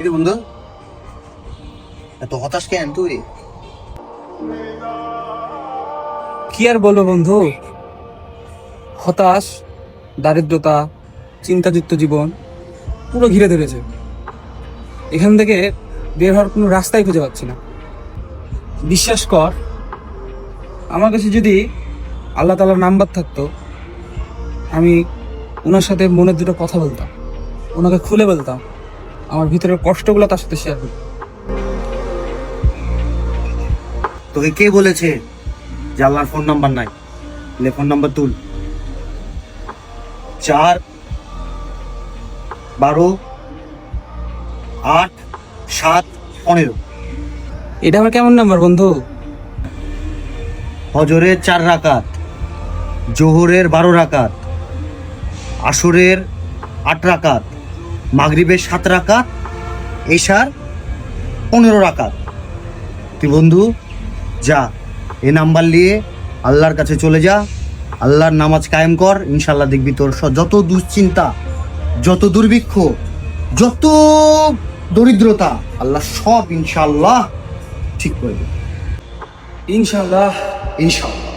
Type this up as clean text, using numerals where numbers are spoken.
কিন্তু বন্ধু এত হতাশ কেন তুই? কি আর বলবো বন্ধু, হতাশ, দারিদ্রতা, চিন্তাযুক্ত জীবন পুরো ঘিরে ধরেছে। এখান থেকে বের হওয়ার কোনো রাস্তাই খুঁজে পাচ্ছি না। বিশ্বাস কর, আমার কাছে যদি আল্লাহ তাআলার নাম্বার থাকতো, আমি ওনার সাথে মনের দুটো কথা বলতাম, ওনাকে খুলে বলতাম, আমার ভিতরের কষ্টগুলো তার সাথে শেয়ার করতাম। তোকে কে বলেছে যে আল্লাহর ফোন নাম্বার নাই? লে ফোন নাম্বার তুল। 4, 12, 8, 7, 15। এটা আমার কেমন নাম্বার বন্ধু? হজরের 4 রাকাত, জোহরের 12 রাকাত, আসরের 8 রাকাত, মাগরিবের 7 রাকাত, এশার 15 রাকাত। তুই বন্ধু যা, এই নাম্বার নিয়ে আল্লাহর কাছে চলে যা, আল্লাহর নামাজ কায়েম কর, ইনশাল্লাহ দেখবি তোর যত দুশ্চিন্তা, যত দুর্ভিক্ষ, যত দরিদ্রতা, আল্লাহ সব ইনশাল্লাহ ঠিক করে দেবে। ইনশাআল্লাহ। ইনশাল্লাহ।